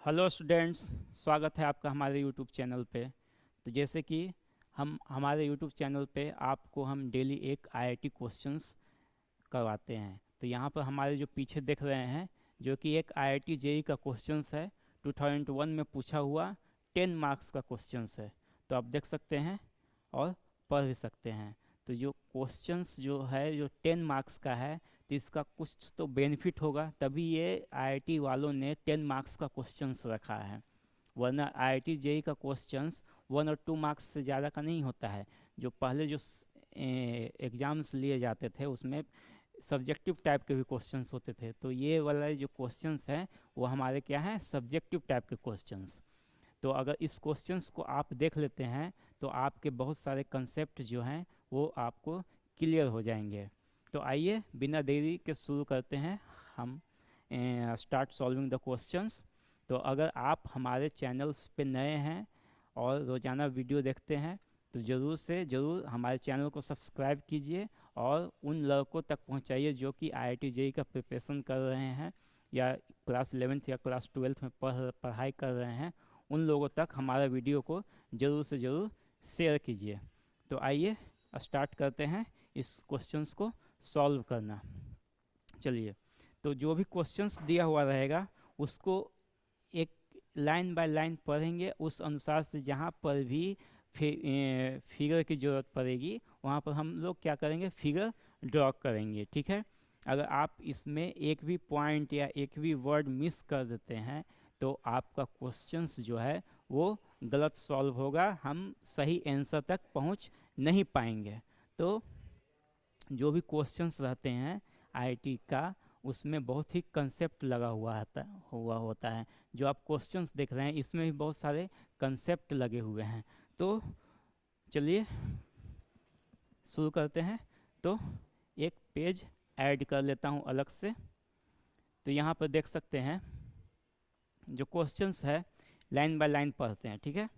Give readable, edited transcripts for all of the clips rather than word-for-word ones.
Hello students, स्वागत है आपका हमारे यूट्यूब चैनल पे। तो जैसे कि हम हमारे यूट्यूब चैनल पे आपको हम डेली एक आईआईटी क्वेश्चंस करवाते हैं। तो यहाँ पर हमारे जो पीछे देख रहे हैं जो कि एक आईआईटी जेईई का क्वेश्चंस है, 2001 में पूछा हुआ 10 मार्क्स का क्वेश्चंस है। तो आप देख सकते हैं और पढ़ भी सकते हैं। तो जो क्वेश्चंस जो है जो 10 मार्क्स का है, तो इसका कुछ तो बेनिफिट होगा, तभी ये आईआईटी वालों ने 10 मार्क्स का क्वेश्चंस रखा है। वरना आईआईटी जेईई का क्वेश्चंस 1 और 2 मार्क्स से ज़्यादा का नहीं होता है। जो पहले जो एग्ज़ाम्स लिए जाते थे उसमें सब्जेक्टिव टाइप के भी क्वेश्चंस होते थे, तो ये वाला जो क्वेश्चंस हैं वो हमारे क्या हैं, सब्जेक्टिव टाइप के क्वेश्चंस। तो अगर इस क्वेश्चंस को आप देख लेते हैं तो आपके बहुत सारे कंसेप्ट जो हैं वो आपको क्लियर हो जाएंगे। तो आइए बिना देरी के शुरू करते हैं हम स्टार्ट सॉल्विंग द क्वेश्चंस। तो अगर आप हमारे चैनल्स पे नए हैं और रोज़ाना वीडियो देखते हैं तो ज़रूर से ज़रूर हमारे चैनल को सब्सक्राइब कीजिए और उन लड़कों तक पहुंचाइए जो कि आईआईटी जेईई का प्रिपरेशन कर रहे हैं या क्लास 11th या क्लास 12th में पढ़ाई कर रहे हैं। उन लोगों तक हमारा वीडियो को ज़रूर से ज़रूर शेयर कीजिए। तो आइए स्टार्ट करते हैं इस क्वेश्चंस को सॉल्व करना। चलिए, तो जो भी क्वेश्चंस दिया हुआ रहेगा उसको एक लाइन बाय लाइन पढ़ेंगे, उस अनुसार से जहाँ पर भी फिगर की ज़रूरत पड़ेगी वहाँ पर हम लोग क्या करेंगे, फिगर ड्रॉ करेंगे। ठीक है, अगर आप इसमें एक भी पॉइंट या एक भी वर्ड मिस कर देते हैं तो आपका क्वेश्चंस जो है वो गलत सॉल्व होगा, हम सही आंसर तक पहुंच नहीं पाएंगे। तो जो भी क्वेश्चंस रहते हैं आईआईटी का, उसमें बहुत ही कंसेप्ट लगा हुआ होता है। जो आप क्वेश्चंस देख रहे हैं इसमें भी बहुत सारे कंसेप्ट लगे हुए हैं। तो चलिए शुरू करते हैं। तो एक पेज ऐड कर लेता हूँ अलग से। तो यहाँ पर देख सकते हैं जो क्वेश्चंस है लाइन बाय लाइन पढ़ते हैं। ठीक है,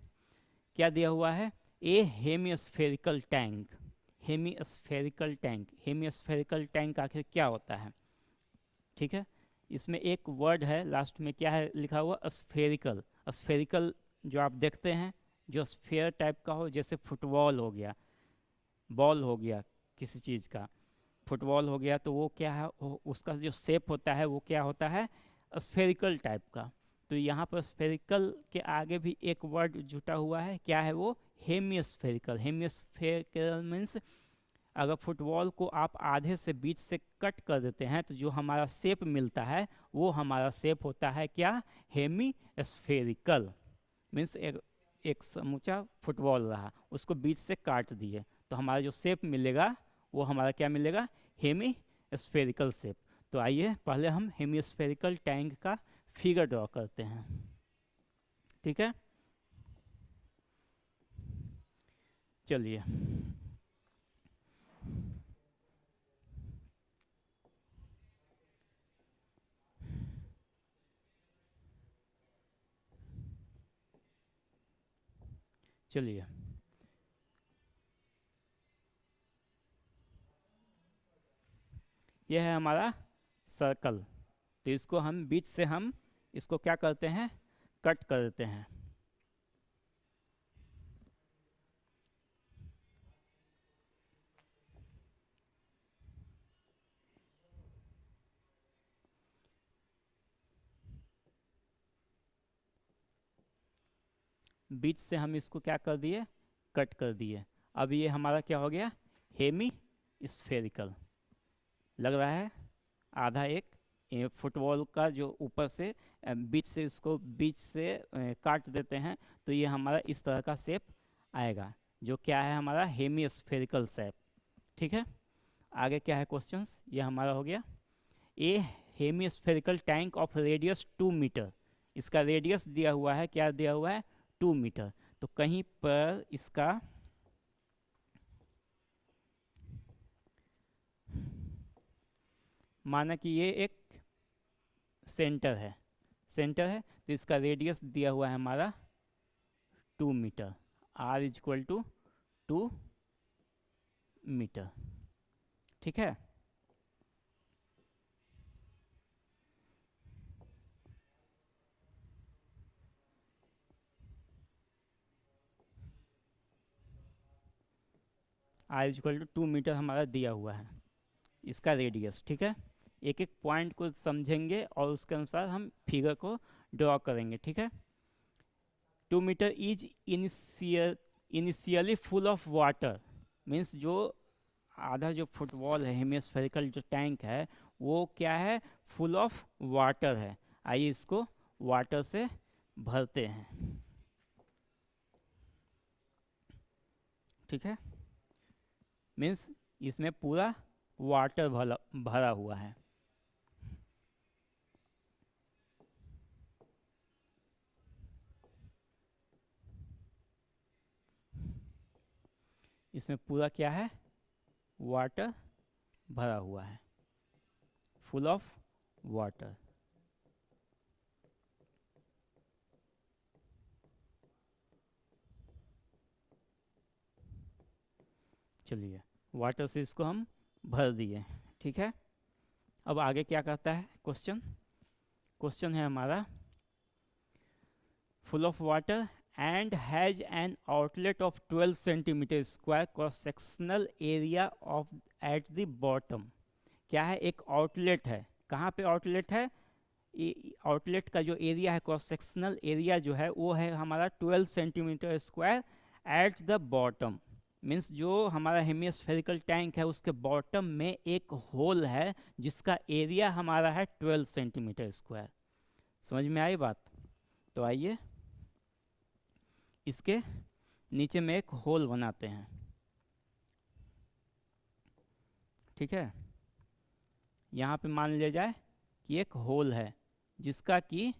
क्या दिया हुआ है, ए हेमियोस्फेरिकल टैंक। हेमियोस्फेरिकल टैंक, हेमियोस्फेरिकल टैंक आखिर क्या होता है। ठीक है, इसमें एक वर्ड है लास्ट में, क्या है लिखा हुआ, स्फेरिकल। स्फेरिकल जो आप देखते हैं जो स्फेयर टाइप का हो, जैसे फुटबॉल हो गया, बॉल हो गया किसी चीज़ का, फुटबॉल हो गया, तो वो क्या है, उसका जो शेप होता है वो क्या होता है, स्फेरिकल टाइप का। तो यहाँ पर स्फेरिकल के आगे भी एक वर्ड जुटा हुआ है, क्या है वो, हेमियोस्फेरिकल। हेमियोस्फेरिकल मीन्स अगर फुटबॉल को आप आधे से बीच से कट कर देते हैं तो जो हमारा शेप मिलता है वो हमारा शेप होता है क्या, हेमी स्फेरिकल। मीन्स एक समूचा फुटबॉल रहा, उसको बीच से काट दिए तो हमारा जो शेप मिलेगा वो हमारा क्या मिलेगा, हेमी स्फेरिकल शेप। तो आइए पहले हम हेमी स्फेरिकल टैंक का फिगर ड्रॉ करते हैं। ठीक है, चलिए चलिए यह है हमारा सर्कल। तो इसको हम बीच से हम इसको क्या करते हैं, कट कर देते हैं। बीच से हम इसको क्या कर दिए, कट कर दिए। अब ये हमारा क्या हो गया, हेमी स्फेरिकल लग रहा है। आधा एक फुटबॉल का जो ऊपर से बीच से उसको बीच से काट देते हैं तो ये हमारा इस तरह का शेप आएगा, जो क्या है हमारा हेमी स्फेरिकल शेप। ठीक है, आगे क्या है क्वेश्चंस, ये हमारा हो गया, a hemispherical tank of radius 2 metre. इसका रेडियस दिया हुआ है, क्या दिया हुआ है, 2 मीटर। तो कहीं पर इसका माना कि ये एक सेंटर है, सेंटर है, तो इसका रेडियस दिया हुआ है हमारा 2 metre. R is equal to 2 metre. ठीक है, आर इक्वल टू 2 मीटर हमारा दिया हुआ है इसका रेडियस। ठीक है, एक एक पॉइंट को समझेंगे और उसके अनुसार हम फिगर को ड्रॉ करेंगे। ठीक है, 2 metre is initially full of water, means जो आधा जो फुटबॉल है हेमिस्फेरिकल जो टैंक है वो क्या है, फुल ऑफ वाटर है। आइए इसको वाटर से भरते हैं। ठीक है, मीन्स इसमें पूरा वाटर भरा हुआ है। इसमें पूरा क्या है, वाटर भरा हुआ है, फुल ऑफ वाटर। चलिए वाटर से इसको हम भर दिए। ठीक है, अब आगे क्या कहता है क्वेश्चन। क्वेश्चन है हमारा, full of water and has an outlet of 12 centimetre square cross sectional area of at the bottom. क्या है, एक आउटलेट है। कहाँ पे आउटलेट है, आउटलेट का जो एरिया है, क्रॉस सेक्शनल एरिया जो है वो है हमारा 12 centimetre square at the bottom. Means जो हमारा हेमिस्फेरिकल टैंक है उसके बॉटम में एक होल है जिसका एरिया हमारा है 12 सेंटीमीटर स्क्वायर। समझ में आई बात। तो आइए इसके नीचे में एक होल बनाते हैं। ठीक है, यहाँ पे मान लिया जाए कि एक होल है जिसका कि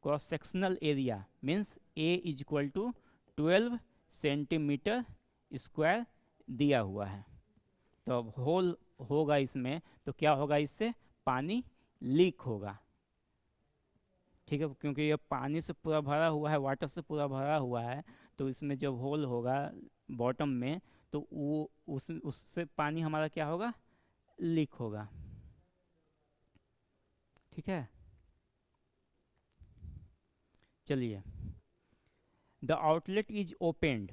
cross sectional area means A is equal to 12 centimetre square दिया हुआ है। तो अब होल होगा इसमें तो क्या होगा, इससे पानी लीक होगा। ठीक है, क्योंकि ये पानी से पूरा भरा हुआ है, वाटर से पूरा भरा हुआ है, तो इसमें जब होल होगा बॉटम में तो वो उससे पानी हमारा क्या होगा, लीक होगा। ठीक है, चलिए the outlet is opened.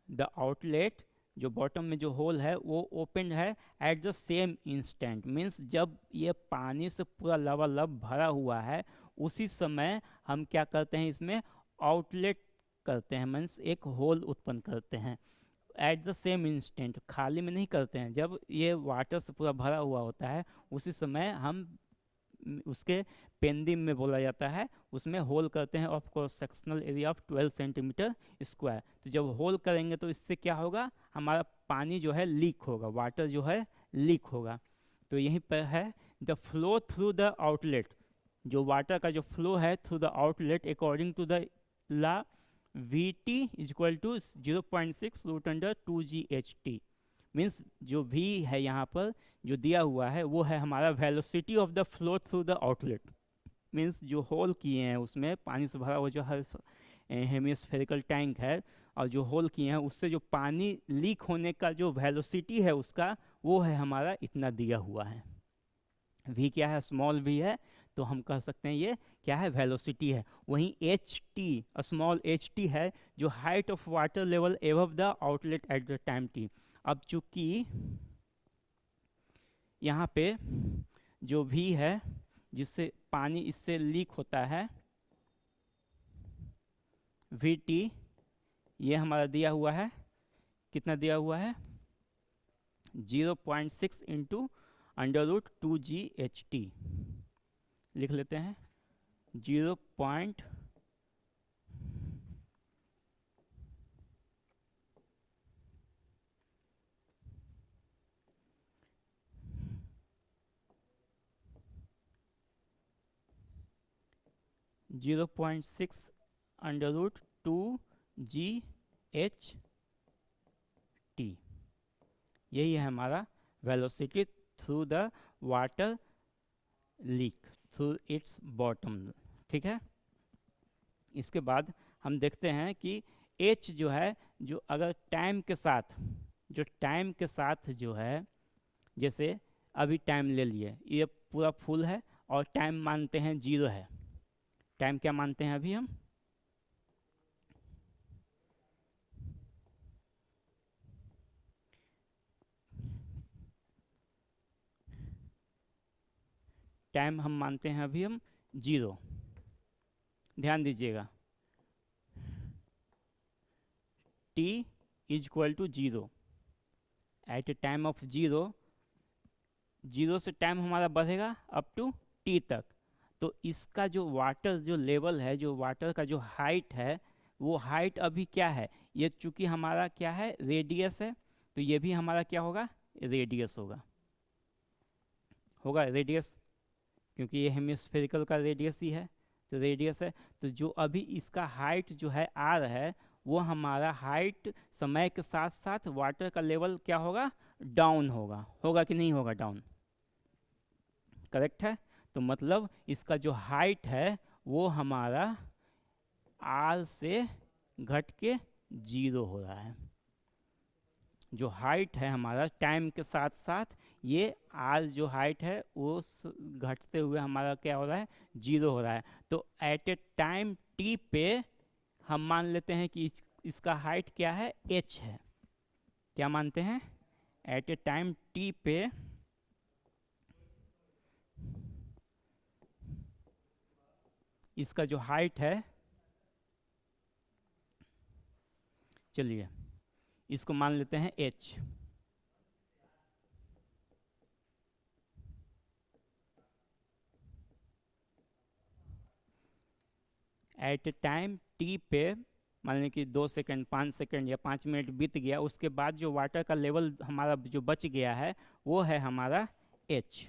The outlet जो बॉटम में जो होल है वो ओपन है at the same instant, means जब ये पानी से पूरा लबालब भरा हुआ है उसी समय हम क्या करते हैं, इसमें आउटलेट करते हैं, मीन्स एक होल उत्पन्न करते हैं। एट द सेम इंस्टेंट, खाली में नहीं करते हैं, जब ये वाटर से पूरा भरा हुआ होता है उसी समय हम उसके पेंदिम में बोला जाता है, उसमें होल करते हैं of cross sectional area of 12 centimetre square. तो जब होल करेंगे तो इससे क्या होगा, हमारा पानी जो है लीक होगा, वाटर जो है लीक होगा। तो यहीं पर है the flow through the outlet, जो वाटर का जो फ्लो है through the outlet according to the law Vt is equal to 0.6 root under 2GHT। Means जो V है यहाँ पर जो दिया हुआ है वो है हमारा velocity of the flow through the outlet. Means जो होल किए हैं उसमें पानी से भरा हुआ जो हर हेमिस्फेरिकल टैंक है और जो होल किए हैं उससे जो पानी लीक होने का जो वेलोसिटी है उसका वो है हमारा इतना दिया हुआ है। V क्या है, स्मॉल v है, तो हम कह सकते हैं ये क्या है, वेलोसिटी है। वहीं ht स्मॉल ht है जो height of water level above the outlet at the time t। अब चूंकि यहाँ पे जो v है जिससे पानी इससे लीक होता है Vt, ये हमारा दिया हुआ है, कितना दिया हुआ है, 0.6 इंटू अंडर रूट 2GHT। लिख लेते हैं 0. 0.6 अंडर रूट 2GHT, यही है हमारा velocity through the water leak through it's bottom. ठीक है, इसके बाद हम देखते हैं कि H जो है, जो अगर टाइम के साथ जो है, जैसे अभी टाइम ले लिए, ये पूरा फुल है और टाइम मानते हैं 0 है। टाइम क्या मानते हैं अभी हम, टाइम हम मानते हैं अभी हम 0, ध्यान दीजिएगा, t is equal to 0, at a time of 0, 0 से टाइम हमारा बढ़ेगा अप टू t तक। तो इसका जो वाटर जो लेवल है, जो वाटर का जो हाइट है, वो हाइट अभी क्या है, ये चूंकि हमारा क्या है, रेडियस है, तो ये भी हमारा क्या होगा, रेडियस होगा, रेडियस, क्योंकि ये हेमिस्फेरिकल का रेडियस ही है, तो रेडियस है। तो जो अभी इसका हाइट जो है आर है, वो हमारा हाइट समय के साथ साथ वाटर का लेवल क्या होगा, डाउन होगा कि नहीं होगा, डाउन, करेक्ट है। तो मतलब इसका जो हाइट है वो हमारा आर से घट के 0 हो रहा है। जो हाइट है हमारा टाइम के साथ साथ, ये आर जो हाइट है वो घटते हुए हमारा क्या हो रहा है, 0 हो रहा है। तो एट ए टाइम टी पे हम मान लेते हैं कि इसका हाइट क्या है, h है। क्या मानते हैं, एट ए टाइम टी पे इसका जो हाइट है, चलिए इसको मान लेते हैं h। At a time T पे मान लें कि 2 सेकंड, 5 सेकंड या 5 मिनट बीत गया, उसके बाद जो वाटर का लेवल हमारा जो बच गया है वो है हमारा h।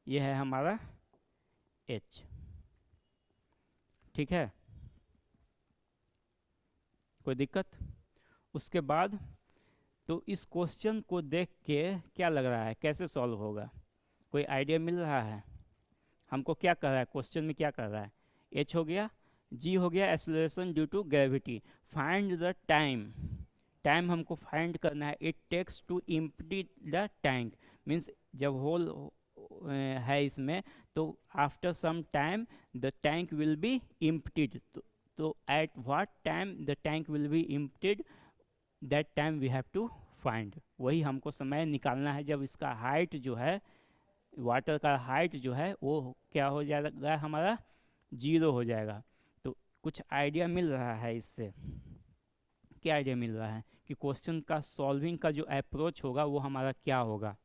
ये है हमारा h, ठीक है, कोई दिक्कत। उसके बाद तो इस क्वेश्चन को देख के क्या लग रहा है, कैसे सॉल्व होगा, कोई आइडिया मिल रहा है हमको, क्या कर रहा है क्वेश्चन में, क्या कर रहा है, h हो गया, g हो गया acceleration due to gravity, find the time, time हमको फाइंड करना है, it takes to empty the tank, means जब होल है इसमें, तो after some time the tank will be emptied, तो at what time the tank will be emptied, that time we have to find, वही हमको समय निकालना है जब इसका हाइट जो है, वाटर का हाइट जो है वो क्या हो जाएगा हमारा, 0 हो जाएगा। तो कुछ आइडिया मिल रहा है इससे, क्या आइडिया मिल रहा है कि क्वेश्चन का सॉल्विंग का जो अप्रोच होगा वो हमारा क्या होगा।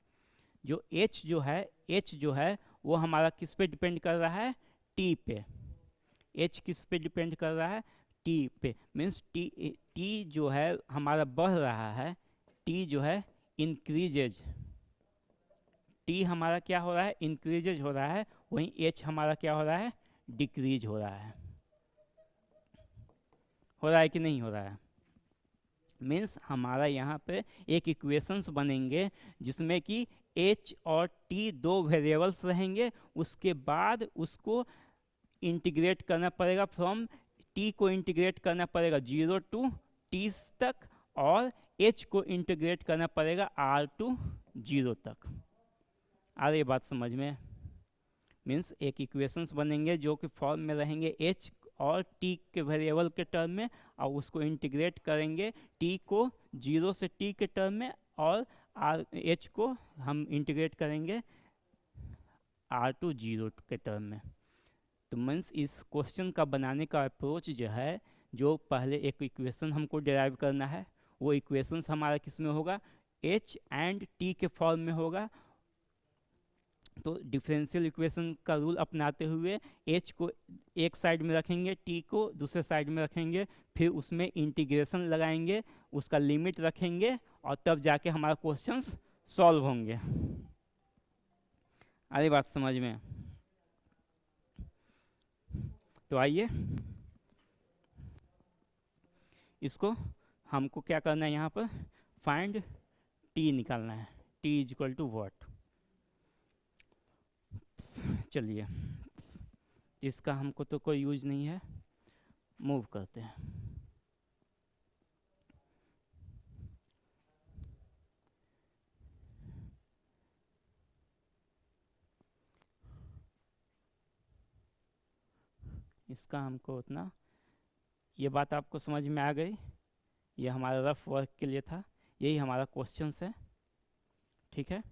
जो h जो है वो हमारा किस पे डिपेंड कर रहा है, t पे, h किस पे डिपेंड कर रहा है, t पे, मीन्स t जो है हमारा बढ़ रहा है, t जो है इंक्रीजेज, t हमारा क्या हो रहा है, इंक्रीजेज हो रहा है, वहीं h हमारा क्या हो रहा है, डिक्रीज हो रहा है कि नहीं हो रहा है। मीन्स हमारा यहाँ पे एक इक्वेशंस बनेंगे जिसमें कि h और t दो वेरिएबल्स रहेंगे, उसके बाद उसको इंटीग्रेट करना पड़ेगा, फ्रॉम t को इंटीग्रेट करना पड़ेगा 0 टू t तक, और h को इंटीग्रेट करना पड़ेगा r टू 0 तक। आ रही बात समझ में, मीन्स एक इक्वेशंस बनेंगे जो कि फॉर्म में रहेंगे h और t के वेरिएबल के टर्म में, और उसको इंटीग्रेट करेंगे t को 0 से t के टर्म में, और h को हम इंटीग्रेट करेंगे r टू 0 के टर्म में। तो मीन्स इस क्वेश्चन का बनाने का अप्रोच जो है, जो पहले एक इक्वेशन हमको डिराइव करना है, वो इक्वेशंस हमारा किस में होगा, h एंड t के फॉर्म में होगा। तो डिफरेंशियल इक्वेशन का रूल अपनाते हुए h को एक साइड में रखेंगे, t को दूसरे साइड में रखेंगे, फिर उसमें इंटीग्रेशन लगाएंगे, उसका लिमिट रखेंगे, और तब जाके हमारा क्वेश्चंस सॉल्व होंगे। आ रही बात समझ में। तो आइए इसको हमको क्या करना है, यहाँ पर फाइंड t निकालना है, t is equal to what. चलिए इसका हमको तो कोई यूज नहीं है, मूव करते हैं। इसका हमको उतना, ये बात आपको समझ में आ गई, ये हमारा रफ वर्क के लिए था, यही हमारा क्वेश्चंस है, ठीक है।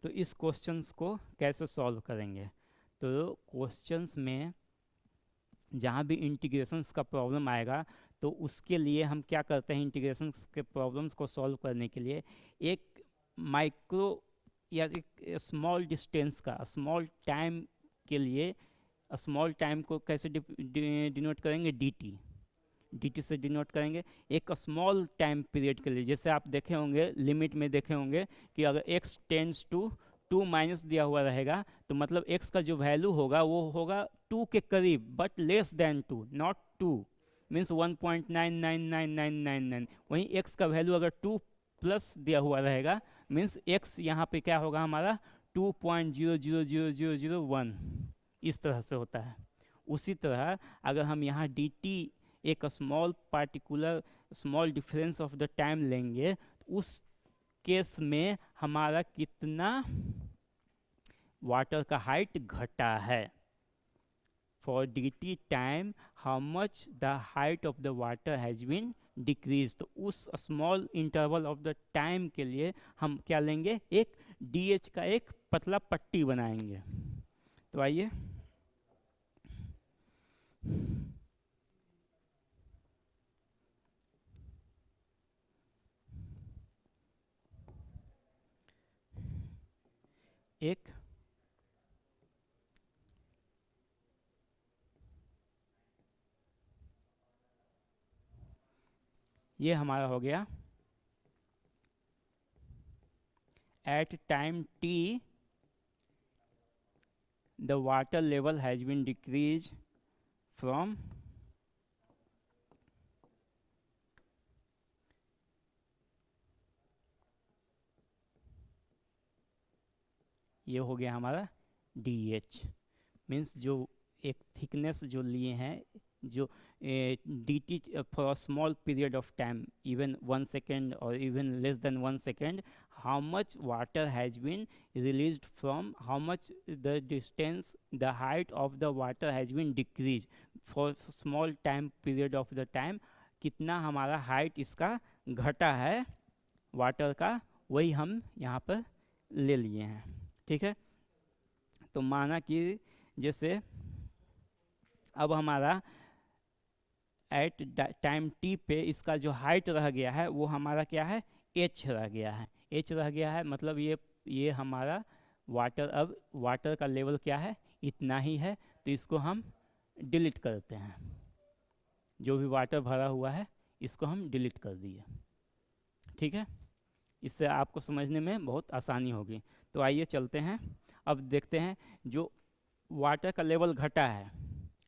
तो इस क्वेश्चंस को कैसे सॉल्व करेंगे? तो क्वेश्चंस में जहाँ भी इंटीग्रेशंस का प्रॉब्लम आएगा तो उसके लिए हम क्या करते हैं, इंटीग्रेशंस के प्रॉब्लम्स को सॉल्व करने के लिए एक माइक्रो या एक स्मॉल डिस्टेंस का, स्मॉल टाइम के लिए, स्मॉल टाइम को कैसे डिनोट करेंगे? dt से डिनोट करेंगे एक स्मॉल टाइम पीरियड के लिए। जैसे आप देखे होंगे, लिमिट में देखे होंगे कि अगर x टेंड्स टू 2 माइनस दिया हुआ रहेगा तो मतलब x का जो वैल्यू होगा वो होगा 2 के करीब, but less than 2, not 2, means 1.999999। वहीं x का वैल्यू अगर 2 प्लस दिया हुआ रहेगा मीन्स x यहाँ पे क्या होगा हमारा 2.0000001, इस तरह से होता है। उसी तरह अगर हम यहाँ dt एक small particular small difference of the time लेंगे तो उस केस में हमारा कितना वाटर का हाइट घटा है। For dt time how much the height of the water has been decrease. तो उस small interval of the time के लिए हम क्या लेंगे, एक dh का एक पतला पट्टी बनाएंगे। तो आइए एक ये हमारा हो गया at time t the water level has been decreased from ये हो गया हमारा डी मीन्स जो एक थिकनेस जो लिए हैं, जो D T for small period of time, even 1 second और even less than 1 second, how much water has been released from, how much the distance, the height of the water has been decreased for small time period of the time, कितना हमारा height इसका घटा है water का, वही हम यहाँ पर ले लिए हैं। ठीक है, तो माना कि जैसे अब हमारा एट टाइम टी पे इसका जो हाइट रह गया है वो हमारा क्या है, h रह गया है। h रह गया है मतलब ये हमारा वाटर, अब वाटर का लेवल क्या है, इतना ही है। तो इसको हम डिलीट करते हैं, जो भी वाटर भरा हुआ है इसको हम डिलीट कर दिए। ठीक है, इससे आपको समझने में बहुत आसानी होगी। तो आइए चलते हैं, अब देखते हैं जो वाटर का लेवल घटा है।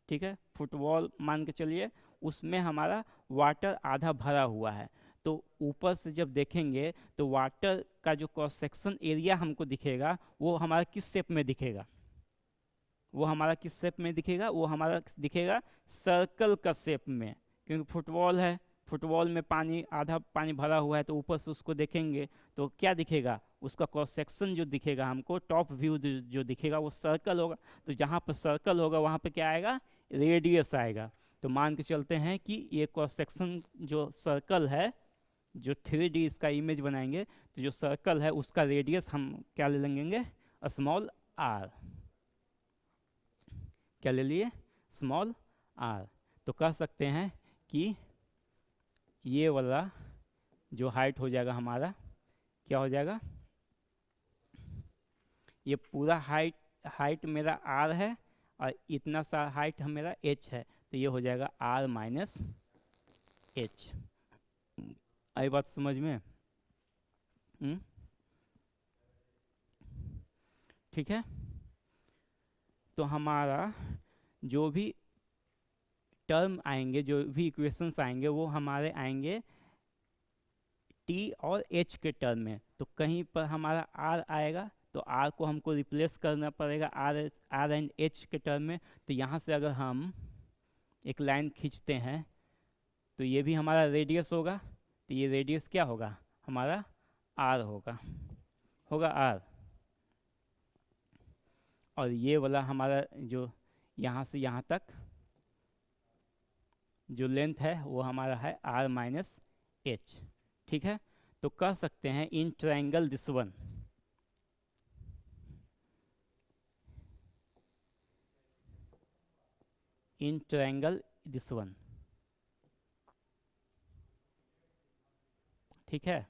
ठीक है, फुटबॉल मान के चलिए, उसमें हमारा वाटर आधा भरा हुआ है। तो ऊपर से जब देखेंगे तो वाटर का जो क्रॉस सेक्शन एरिया हमको दिखेगा वो हमारा किस शेप में दिखेगा, वो हमारा किस शेप में दिखेगा, वो हमारा दिखेगा सर्कल का शेप में, क्योंकि फुटबॉल है, फुटबॉल में पानी, आधा पानी भरा हुआ है, तो ऊपर से उसको देखेंगे तो क्या दिखेगा, उसका क्रॉस सेक्शन जो दिखेगा हमको, टॉप व्यू जो दिखेगा वो सर्कल होगा। तो जहाँ पर सर्कल होगा वहाँ पे क्या आएगा, रेडियस आएगा। तो मान के चलते हैं कि ये क्रॉस सेक्शन जो सर्कल है, जो 3D इसका इमेज बनाएंगे, तो जो सर्कल है उसका रेडियस हम क्या ले लेंगे, स्मॉल r। क्या ले लिए, स्मॉल r। तो कह सकते हैं कि ये वाला जो हाइट हो जाएगा हमारा, क्या हो जाएगा, ये पूरा हाइट मेरा r है और इतना सा हाइट मेरा h है, तो ये हो जाएगा r माइनस h। आई बात समझ में? ठीक है, तो हमारा जो भी टर्म आएंगे, जो भी इक्वेशंस आएंगे वो हमारे आएंगे t और h के टर्म में। तो कहीं पर हमारा r आएगा तो r को हमको रिप्लेस करना पड़ेगा r एंड h के टर्म में। तो यहाँ से अगर हम एक लाइन खींचते हैं तो ये भी हमारा रेडियस होगा, तो ये रेडियस क्या होगा, हमारा r होगा r। और ये वाला हमारा जो यहाँ से यहाँ तक जो लेंथ है वो हमारा है r माइनस h। ठीक है, तो कह सकते हैं in triangle this one, in triangle this one, ठीक है।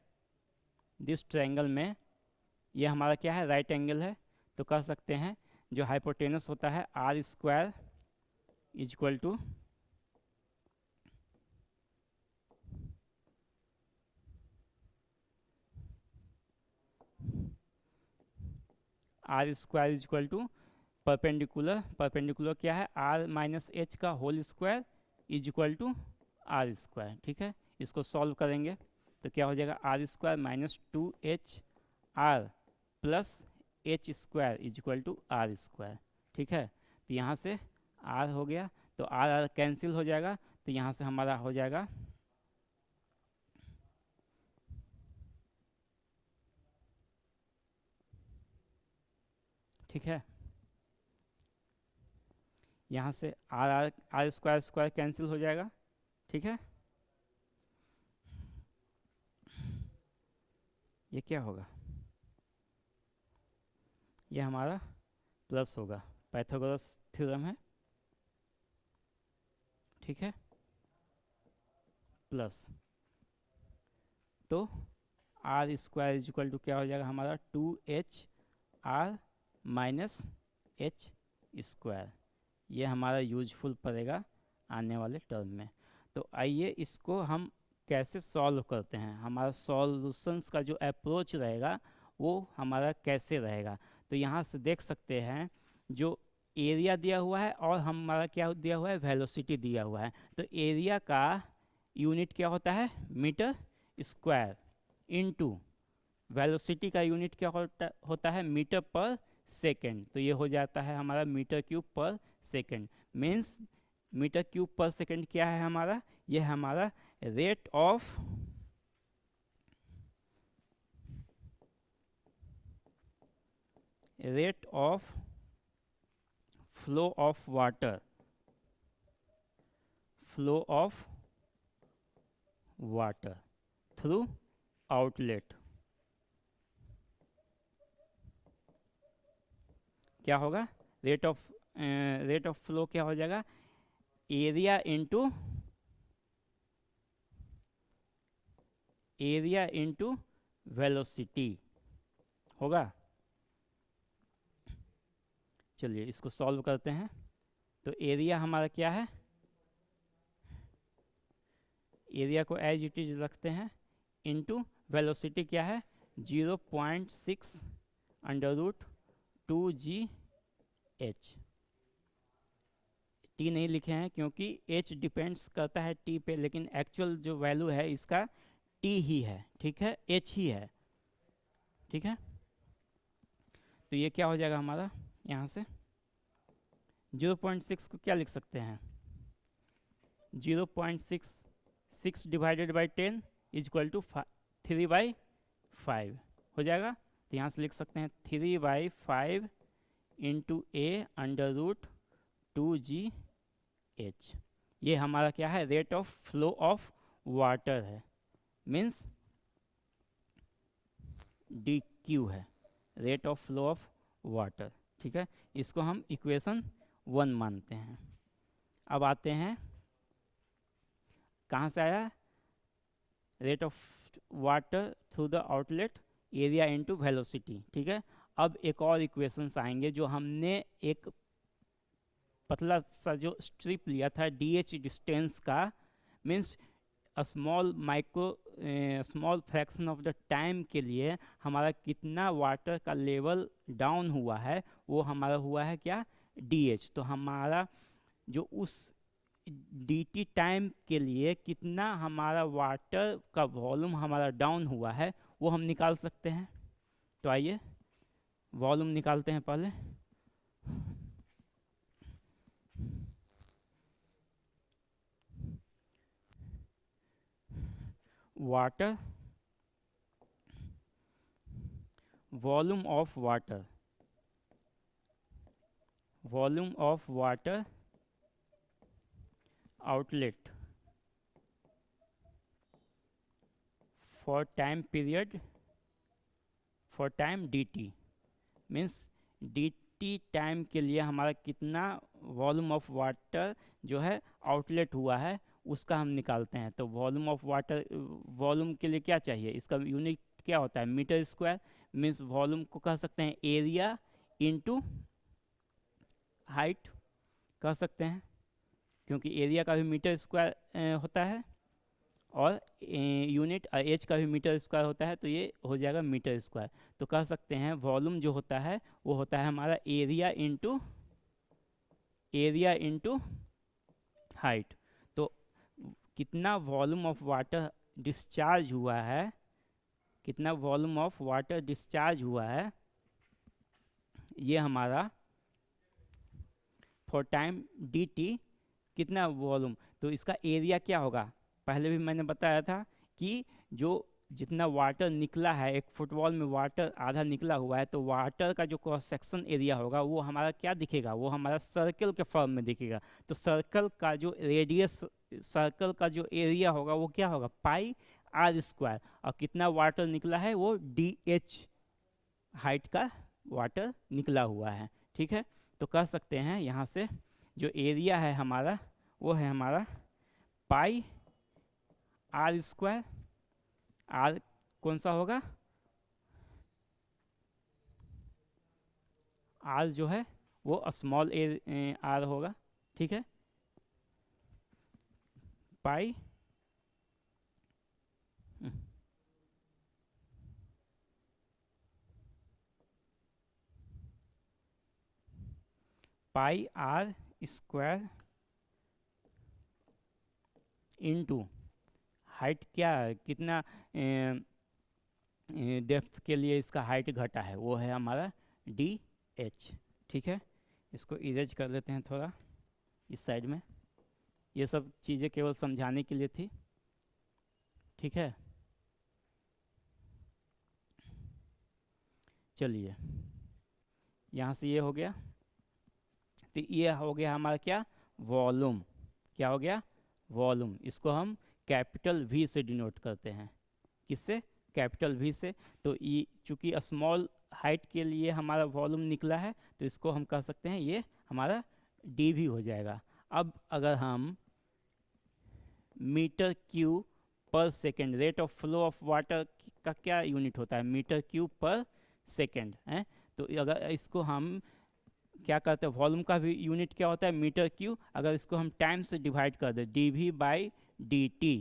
दिस ट्रायंगल में ये हमारा क्या है, राइट एंगल है, तो कह सकते हैं जो हाइपोटेनस होता है R square is equal to R square is equal to perpendicular, perpendicular क्या है, आर माइनस एच का whole square is equal to R square, ठीक है। इसको सॉल्व करेंगे तो क्या हो जाएगा, R square minus 2h R plus H square is equal to R square, ठीक है। तो यहाँ से आर हो गया, तो आर आर कैंसिल हो जाएगा, तो यहाँ से हमारा हो जाएगा ठीक है। यहाँ से R R R square square cancel हो जाएगा, ठीक है। ये क्या होगा, ये हमारा प्लस होगा, पाइथागोरस थ्योरम है, ठीक है, प्लस। तो R square is equal to क्या हो जाएगा हमारा 2h are minus H square, ये हमारा यूजफुल पड़ेगा आने वाले टर्म में। तो आइए इसको हम कैसे सॉल्व करते हैं, हमारा सॉल्यूशंस का जो अप्रोच रहेगा वो हमारा कैसे रहेगा। तो यहाँ से देख सकते हैं जो एरिया दिया हुआ है और हमारा क्या दिया हुआ है, वेलोसिटी दिया हुआ है। तो एरिया का यूनिट क्या होता है, मीटर स्क्वायर, इनटू वेलोसिटी का यूनिट क्या होता है, मीटर पर सेकेंड। तो ये हो जाता है हमारा मीटर क्यूब पर सेकेंड। मीन्स मीटर क्यूब पर सेकेंड क्या है हमारा, ये हमारा rate of flow of water, flow of water through outlet, क्या होगा, रेट ऑफ फ्लो क्या हो जाएगा, एरिया इंटू वेलोसिटी होगा। चलिए इसको सॉल्व करते हैं। तो एरिया हमारा क्या है, एरिया को एज इट इज रखते हैं, इनटू वेलोसिटी क्या है 0.6 अंडर रूट 2g/h। टी नहीं लिखे हैं क्योंकि h डिपेंड्स करता है t पे, लेकिन एक्चुअल जो वैल्यू है इसका t ही है, ठीक है, h ही है, ठीक है। तो ये क्या हो जाएगा हमारा, यहाँ से 0.6 को क्या लिख सकते हैं, 0.6 divided by 10 is equal to 3/5 हो जाएगा। तो यहाँ से लिख सकते हैं 3/5 इंटू ए अंडर रूट 2g/h। ये हमारा क्या है, rate of flow of water है, मीन्स dq है, rate of flow of water, ठीक है। इसको हम इक्वेशन 1 मानते हैं। अब आते हैं, कहाँ से आया, rate of water through the outlet, area into velocity, ठीक है। अब एक और इक्वेशंस आएंगे जो हमने एक पतला सा जो स्ट्रिप लिया था dh डिस्टेंस का, means small fraction of the time के लिए हमारा कितना वाटर का लेवल डाउन हुआ है, वो हमारा हुआ है क्या, dh। तो हमारा जो उस dt टाइम के लिए कितना हमारा वाटर का वॉल्यूम हमारा डाउन हुआ है वो हम निकाल सकते हैं। तो आइए वॉल्यूम निकालते हैं पहले। Water, volume of water, volume of water outlet for time period, for time dt, means T time के लिए हमारा कितना वॉल्यूम ऑफ वाटर जो है आउटलेट हुआ है उसका हम निकालते हैं। तो वॉल्यूम ऑफ वाटर, वॉल्यूम के लिए क्या चाहिए, इसका यूनिट क्या होता है, मीटर स्क्वायर। मीन्स वॉल्यूम को कह सकते हैं एरिया इनटू हाइट कह सकते हैं, क्योंकि एरिया का भी मीटर स्क्वायर होता है और यूनिट एच का भी मीटर स्क्वायर होता है, तो ये हो जाएगा मीटर स्क्वायर। तो कह सकते हैं वॉल्यूम जो होता है वो होता है हमारा एरिया इंटू हाइट। तो कितना वॉल्यूम ऑफ वाटर डिस्चार्ज हुआ है, कितना वॉल्यूम ऑफ वाटर डिस्चार्ज हुआ है, ये हमारा फॉर टाइम डी टी कितना वॉल्यूम, तो इसका एरिया क्या होगा। पहले भी मैंने बताया था कि जो जितना वाटर निकला है, एक फुटबॉल में वाटर आधा निकला हुआ है, तो वाटर का जो क्रॉस सेक्शन एरिया होगा वो हमारा क्या दिखेगा, वो हमारा सर्कल के फॉर्म में दिखेगा। तो सर्कल का जो रेडियस, सर्कल का जो एरिया होगा वो क्या होगा, पाई आर स्क्वायर। और कितना वाटर निकला है, वो डी एच हाइट का वाटर निकला हुआ है। ठीक है, तो कह सकते हैं यहाँ से जो एरिया है हमारा वो है हमारा पाई आर स्क्वायर। आर कौन सा होगा, आर जो है वो स्मॉल आर होगा। ठीक है, पाई पाई आर स्क्वायर इनटू हाइट, क्या है कितना डेप्थ के लिए इसका हाइट घटा है, वो है हमारा डी एच। ठीक है, इसको इरेज कर लेते हैं थोड़ा इस साइड में, ये सब चीज़ें केवल समझाने के लिए थी। ठीक है, चलिए यहाँ से ये हो गया, तो ये हो गया हमारा क्या, वॉल्यूम। क्या हो गया, वॉल्यूम। इसको हम कैपिटल वी से डिनोट करते हैं, किससे, कैपिटल वी से। तो ये चूंकि स्मॉल हाइट के लिए हमारा वॉल्यूम निकला है, तो इसको हम कह सकते हैं ये हमारा डी भी हो जाएगा। अब अगर हम मीटर क्यूब पर second, rate of flow of water का क्या यूनिट होता है, मीटर क्यूब पर सेकेंड है। तो अगर इसको हम क्या करते हैं, वॉल्यूम का भी यूनिट क्या होता है, मीटर क्यूब। अगर इसको हम टाइम से डिवाइड कर दें, D V by D T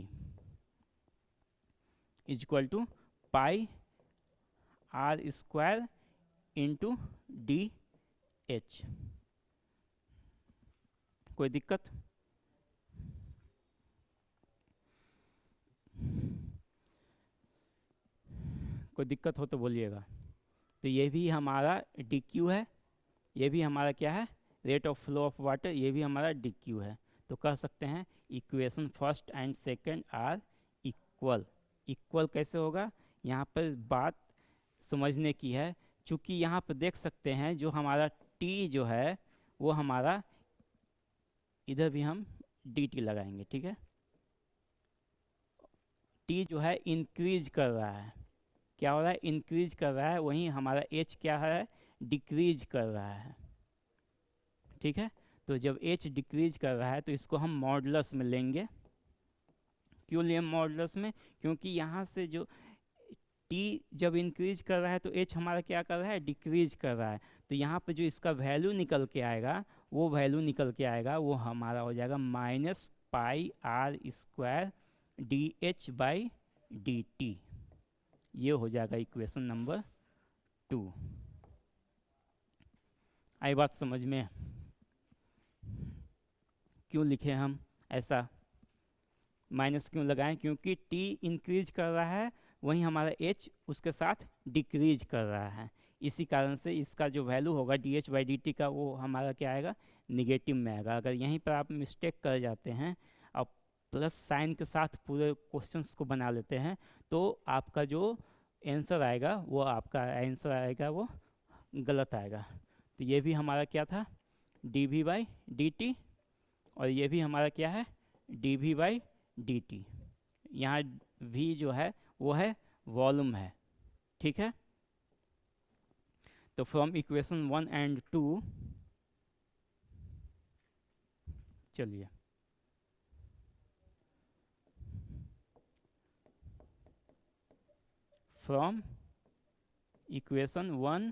is equal to pi R square into D H. कोई दिक्कत, कोई दिक्कत हो तो बोलिएगा। तो ये भी हमारा डी क्यू है, ये भी हमारा क्या है, rate of flow of water, ये भी हमारा डी क्यू है। तो कह सकते हैं equation first and second are equal. Equal कैसे होगा, यहाँ पर बात समझने की है। चूँकि यहाँ पर देख सकते हैं जो हमारा टी जो है वो हमारा, इधर भी हम डी टी लगाएंगे। ठीक है, टी जो है इंक्रीज कर रहा है, क्या हो रहा है, इंक्रीज कर रहा है। वहीं हमारा एच क्या है, डिक्रीज कर रहा है। ठीक है, तो जब एच डिक्रीज कर रहा है तो इसको हम मॉडुलस में लेंगे। क्यों लिए मॉडुलस में, क्योंकि यहाँ से जो टी जब इंक्रीज कर रहा है तो एच हमारा क्या कर रहा है, डिक्रीज कर रहा है। तो यहाँ पे जो इसका वैल्यू निकल के आएगा, वो वैल्यू निकल के आएगा वो हमारा हो जाएगा minus pi R square D H by D T. ये हो जाएगा इक्वेशन नंबर 2। आई बात समझ में, क्यों लिखे हम ऐसा, माइनस क्यों लगाएं, क्योंकि टी इंक्रीज कर रहा है वहीं हमारा एच उसके साथ डिक्रीज कर रहा है। इसी कारण से इसका जो वैल्यू होगा D H by D T का, वो हमारा क्या आएगा, निगेटिव में आएगा। अगर यहीं पर आप मिस्टेक कर जाते हैं और प्लस साइन के साथ पूरे क्वेश्चंस को बना लेते हैं, तो आपका जो आंसर आएगा वो आपका आंसर आएगा वो गलत आएगा। तो ये भी हमारा क्या था, D V by D T, और ये भी हमारा क्या है, D V by D T. यहाँ वी जो है वो है वॉल्यूम है। ठीक है, तो फ्रॉम इक्वेशन 1 एंड 2, चलिए फ्रॉम इक्वेशन 1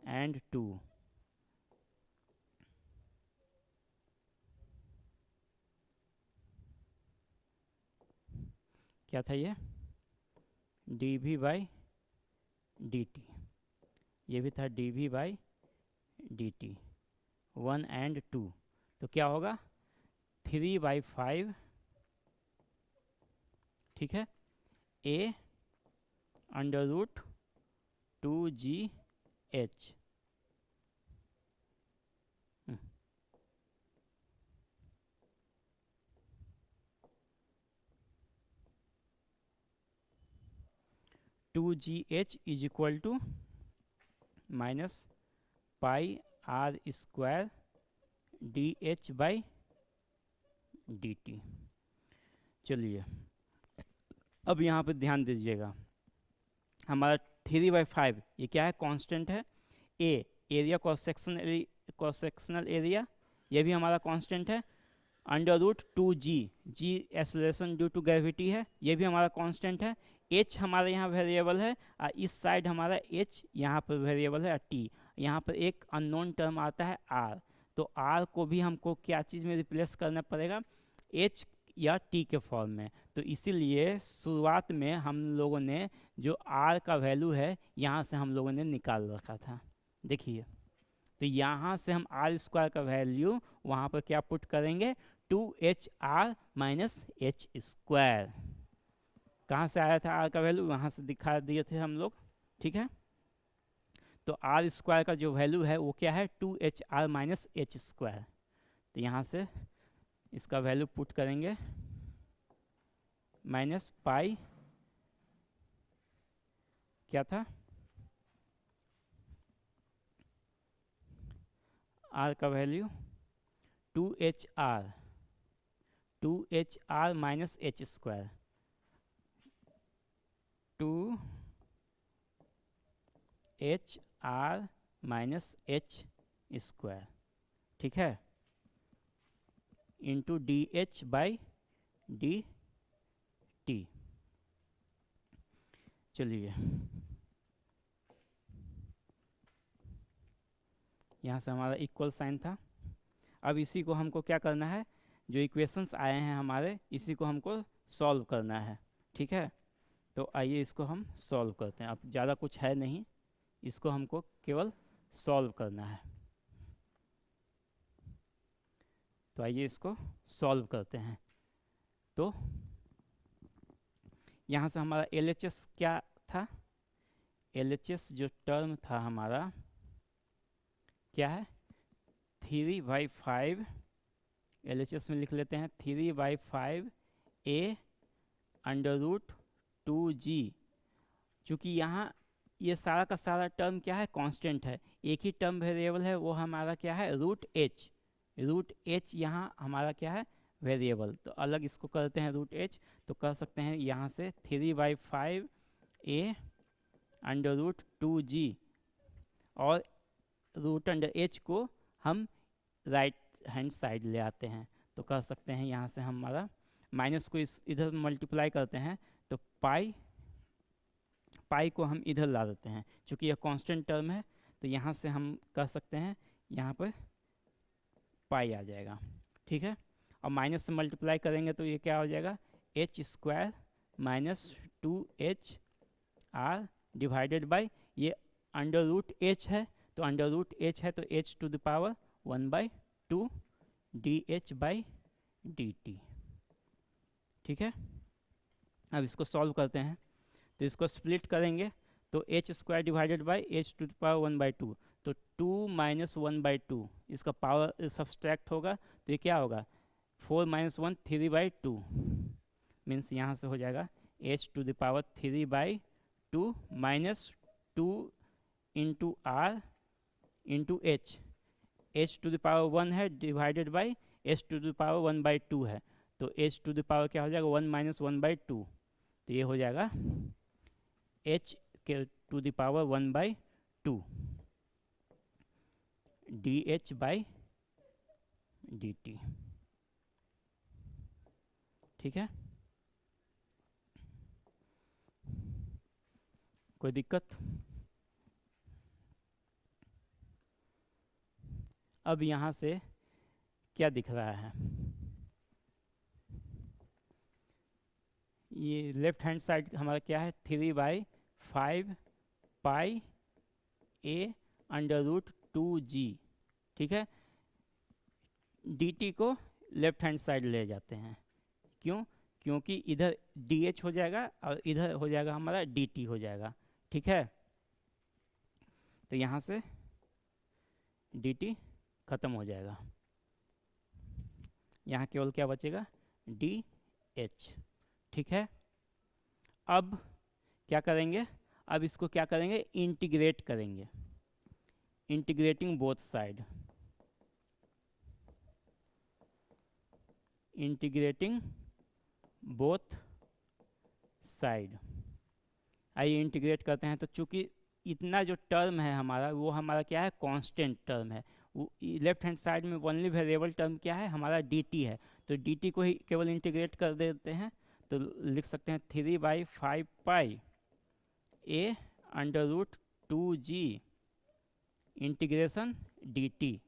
एंड 2, क्या था ये, D V by D T, ये भी था D V by D T, 1 and 2, तो क्या होगा 3/5, ठीक है, A under root 2GH, two G H is equal to minus pi R square D H by D T. चलिए अब यहाँ पे ध्यान दीजिएगा, हमारा 3/5 ये क्या है, कांस्टेंट है। A area cross sectional area, ये भी हमारा कांस्टेंट है। Under root 2G, G acceleration due to gravity है, ये भी हमारा कांस्टेंट है। h हमारे यहाँ वेरिएबल है और इस साइड हमारा h यहाँ पर वेरिएबल है और t, यहाँ पर एक अननोन टर्म आता है r, तो r को भी हमको क्या चीज़ में रिप्लेस करना पड़ेगा, h या t के फॉर्म में। तो इसीलिए शुरुआत में हम लोगों ने जो r का वैल्यू है यहाँ से हम लोगों ने निकाल रखा था, देखिए, तो यहाँ से हम r स्क्वायर का वैल्यू वहाँ पर क्या पुट करेंगे, 2HR माइनस एच स्क्वायर। कहाँ से आया था r का वैल्यू, वहाँ से दिखा दिए थे हम लोग, ठीक है। तो r स्क्वायर का जो वैल्यू है वो क्या है, 2HR माइनस एच स्क्वायर। तो यहाँ से इसका वैल्यू पुट करेंगे, माइनस पाई क्या था, r का value 2HR minus H square, 2HR minus H square, ठीक है, into D H by D T. चलिए यहाँ से हमारा इक्वल साइन था। अब इसी को हमको क्या करना है, जो इक्वेशंस आए हैं हमारे, इसी को हमको सॉल्व करना है, ठीक है। तो आइए इसको हम सॉल्व करते हैं। अब ज़्यादा कुछ है नहीं, इसको हमको केवल सॉल्व करना है। तो आइए इसको सॉल्व करते हैं। तो यहाँ से हमारा LHS क्या था, LHS जो टर्म था हमारा क्या है, 3/5, LHS में लिख लेते हैं 3/5 A अंडर रूट 2G। चूँकि यहाँ ये सारा का सारा टर्म क्या है, कांस्टेंट है, एक ही टर्म वेरिएबल है, वो हमारा क्या है, रूट h यहाँ हमारा क्या है, वेरिएबल। तो अलग इसको करते हैं रूट h, तो कर सकते हैं यहाँ से 3/5 A अंडर रूट 2G, और रूट अंडर h को हम राइट हैंड साइड ले आते हैं, तो कर सकते हैं यहाँ से हमारा माइनस को इधर मल्टीप्लाई करते हैं, तो पाई को हम इधर ला देते हैं, क्योंकि यह कांस्टेंट टर्म है, तो यहाँ से हम कर सकते हैं यहाँ पर पाई आ जाएगा, ठीक है। और माइनस से मल्टीप्लाई करेंगे तो ये क्या हो जाएगा, h square minus 2HR divided by, ये अंडर रूट h है, तो अंडर रूट h है तो h to the power 1/2 dh by dt, ठीक है। अब इसको सॉल्व करते हैं, तो इसको स्प्लिट करेंगे तो h square divided by h to the power 1/2, तो 2 माइनस 1/2, इसका पावर सब्सट्रैक्ट होगा, तो ये क्या होगा, 4 माइनस 1 3/2, मीन्स यहाँ से हो जाएगा h to the power 3/2 minus 2 into r into h to the power 1 है divided by h to the power 1/2 है, तो h टू द पावर क्या हो जाएगा, 1 माइनस 1/2, तो ये हो जाएगा h के टू द पावर 1/2 dH/dt। ठीक है, कोई दिक्कत? अब यहाँ से क्या दिख रहा है, ये लेफ्ट हैंड साइड हमारा क्या है, 3/5 पाई a√2g। ठीक है, dt को लेफ्ट हैंड साइड ले जाते हैं, क्यों? क्योंकि इधर dh हो जाएगा और इधर हो जाएगा हमारा dt हो जाएगा। ठीक है, तो यहाँ से dt खत्म हो जाएगा, यहाँ केवल क्या बचेगा, dh। ठीक है, अब क्या करेंगे, अब इसको क्या करेंगे, इंटीग्रेट करेंगे, integrating both side, integrating both side. आइए इंटीग्रेट करते हैं। तो चूंकि इतना जो टर्म है हमारा, वो हमारा क्या है, कांस्टेंट टर्म है। वो लेफ्ट हैंड साइड में ओनली वेरिएबल टर्म क्या है, हमारा dt है। तो dt को ही केवल इंटीग्रेट कर देते हैं, तो लिख सकते हैं 3/5 पाई a√2g इंटीग्रेशन dt।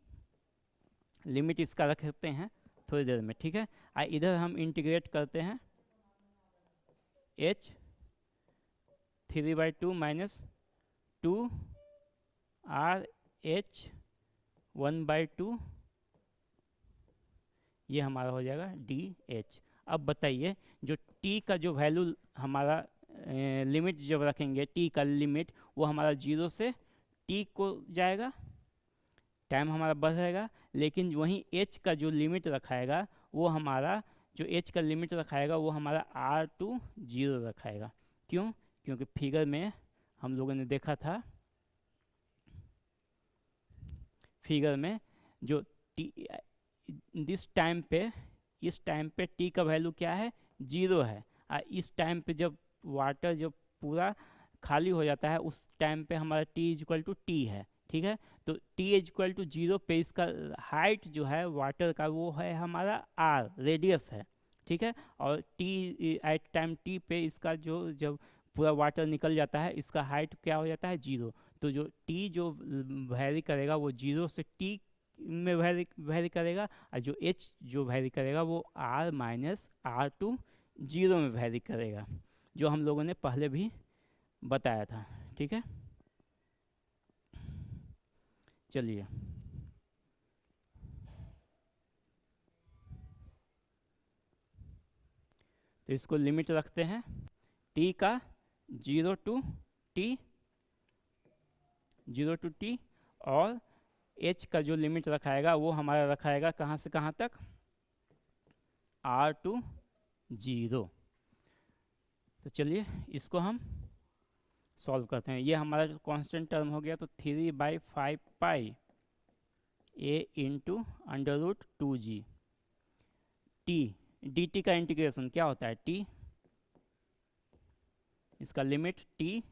लिमिट इसका रखते हैं थोड़ी देर में। ठीक है, इधर हम इंटीग्रेट करते हैं h 3/2 माइनस 2 RH 1/2, ये हमारा हो जाएगा dH। अब बताइए, जो t का जो वैल्यू हमारा लिमिट जब रखेंगे, t का लिमिट वो हमारा 0 से t को जाएगा, टाइम हमारा बढ़ेगा, लेकिन वहीं h का जो लिमिट रखाएगा वो हमारा, जो h का लिमिट रखाएगा वो हमारा r/0 रखाएगा। क्यों? क्योंकि फिगर में हम लोगों ने देखा था, फिगर में जो t इस टाइम पे t का वैल्यू क्या है, 0 है। इस टाइम पे जब वाटर जब पूरा खाली हो जाता है, उस टाइम पे हमारा t है। ठीक है, तो t=0 पे इसका हाइट जो है वाटर का वो है हमारा r, रेडियस है। ठीक है, और एट टाइम t पे इसका जो जब पूरा वाटर निकल जाता है, इसका हाइट क्या हो जाता है, 0। तो जो t जो वैरी करेगा वो 0 से t में वैरी करेगा, और जो h जो वैरी करेगा वो r-r/0 में वैरी करेगा, जो हम लोगों ने पहले भी बताया था। ठीक है, चलिए तो इसको लिमिट रखते हैं t का 0 to t, और h का जो लिमिट रखाएगा वो हमारा रखाएगा कहाँ से कहाँ तक, r/0। तो चलिए इसको हम सॉल्व करते हैं। ये हमारा जो कांस्टेंट टर्म हो गया, तो 3/5 पाई a/√2g t dt का इंटीग्रेशन क्या होता है, t इसका लिमिट t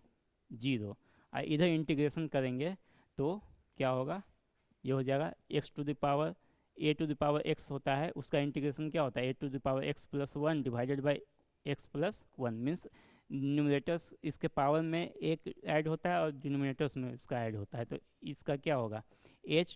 0, इधर इंटीग्रेशन करेंगे तो क्या होगा, ये हो जाएगा a⁴x होता है, उसका इंटीग्रेशन क्या होता है, a⁴x+1 divided by x+1, means numerators इसके पावर में एक ऐड होता है और डिनोमिनेटर्स में इसका ऐड होता है। तो इसका क्या होगा, h⁴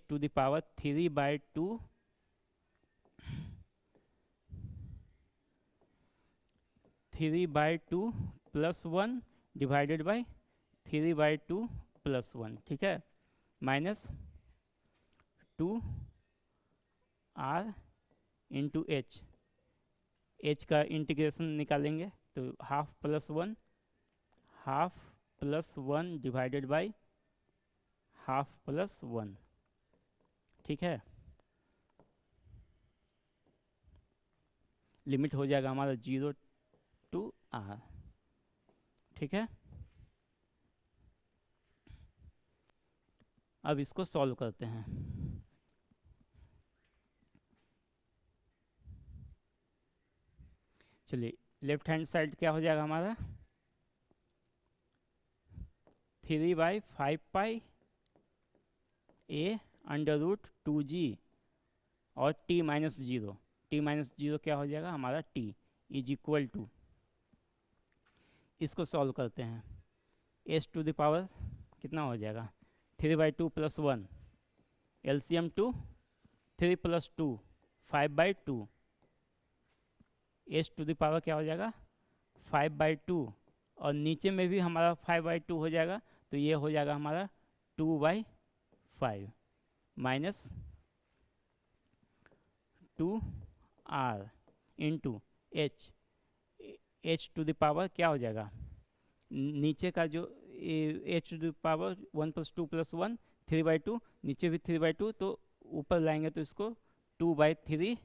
3/2 plus 1 divided by 3/2 plus 1। ठीक है, माइनस 2r इंटू h का इंटीग्रेशन निकालेंगे तो half plus 1 divided by half plus 1। ठीक है, लिमिट हो जाएगा हमारा 0 to r। ठीक है, अब इसको सॉल्व करते हैं। चलिए लेफ्ट हैंड साइड क्या हो जाएगा हमारा, 3/5 a अंडर रूट 2g और t minus zero, T minus zero क्या हो जाएगा हमारा t इज इक्वल टू, इसको सॉल्व करते हैं, s टू द पावर कितना हो जाएगा 3/2 + 1, LCM 2, 3 + 2 5/2, s to the power क्या हो जाएगा 5/2 और नीचे में भी हमारा 5/2 हो जाएगा, तो ये हो जाएगा हमारा 2/5 minus 2r into h to the power क्या हो जाएगा, नीचे का जो h टू द पावर 1 + 2 + 1 3/2, नीचे भी 3/2, तो ऊपर लाएंगे तो इसको 2/3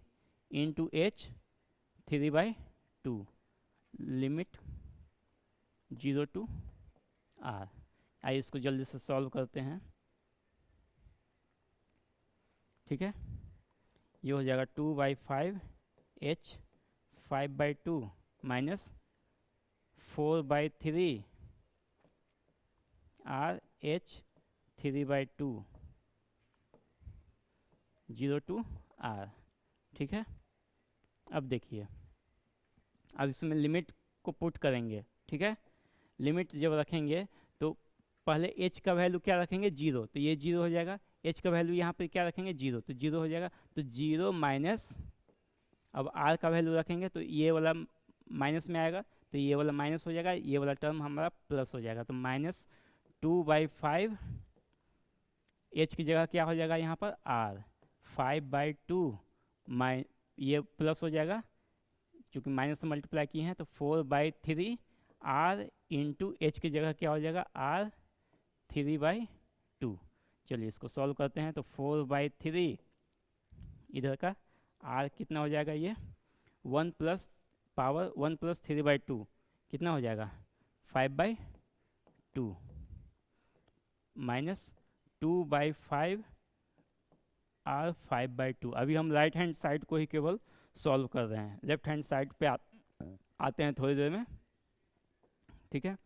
into h 3/2 limit 0 to r। आइए इसको जल्दी से सॉल्व करते हैं, ठीक है। ये हो जाएगा 2/5 h 5/2 minus 4/3 r h 3/2 0 to r, ठीक है। अब देखिए, अब इसमें लिमिट को पुट करेंगे, ठीक है। लिमिट जब रखेंगे तो पहले h का वैल्यू क्या रखेंगे 0, तो ये 0 हो जाएगा, h का वैल्यू यहाँ पे क्या रखेंगे 0, तो 0 हो जाएगा, तो 0 माइनस, अब r का वैल्यू रखेंगे तो ये वाला माइनस में आएगा, तो ये वाला माइनस हो जाएगा, ये वाला टर्म हमारा प्लस हो जाएगा, तो माइनस 2/5 h की जगह क्या हो जाएगा यहाँ पर r 5/2 ये प्लस हो जाएगा क्योंकि माइनस से मल्टीप्लाई किए हैं, तो 4/3 r इंटू एच की जगह क्या हो जाएगा r 3/2। चलिए इसको सॉल्व करते हैं, तो 4/3 इधर का r कितना हो जाएगा, ये 1 + पावर 1 + 3/2 कितना हो जाएगा 5/2 माइनस 2/5 r 5/2। अभी हम राइट हैंड साइड को ही केवल सॉल्व कर रहे हैं, लेफ्ट हैंड साइड पे आते हैं थोड़ी देर में, ठीक है।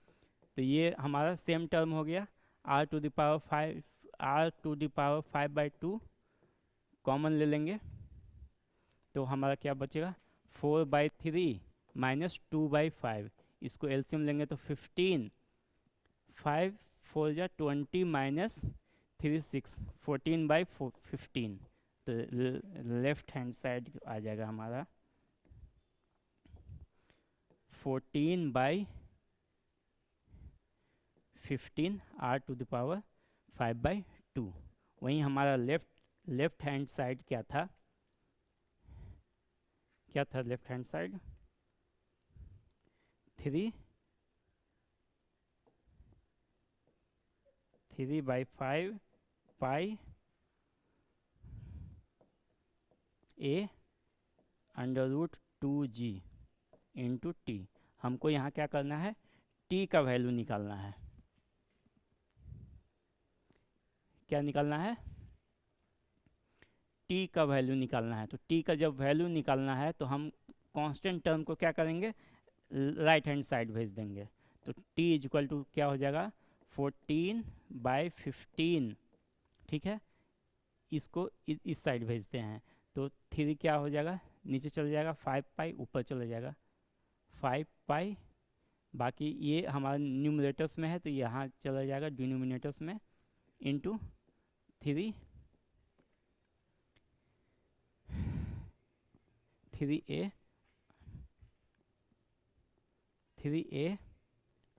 तो ये हमारा सेम टर्म हो गया, r to the power 5/2 common ले लेंगे, तो हमारा क्या बचेगा 4/3 माइनस 2/5, इसको एलसीएम लेंगे तो 15, 5 4 जा 20 माइनस 3 6 14/15, तो लेफ्ट हैंड साइड आ जाएगा हमारा 14/15 r टू द पावर 5/2। वहीं हमारा लेफ्ट हैंड साइड क्या था left hand side 3/5 pi a under root 2g into T. हमको यहाँ क्या करना है t का वैल्यू निकालना है, क्या निकालना है t का वैल्यू निकालना है। तो t का जब वैल्यू निकालना है तो हम कांस्टेंट टर्म को क्या करेंगे राइट हैंड साइड भेज देंगे, तो t इज इक्वल टू क्या हो जाएगा 14/15, ठीक है। इसको इस साइड भेजते हैं, तो 3 क्या हो जाएगा नीचे चले जाएगा, 5 ऊपर चले जाएगा 5, बाकी ये हमारा न्यूमरेटर्स में है तो यहाँ चला जाएगा डिनोमिनेटर्स में, into 3a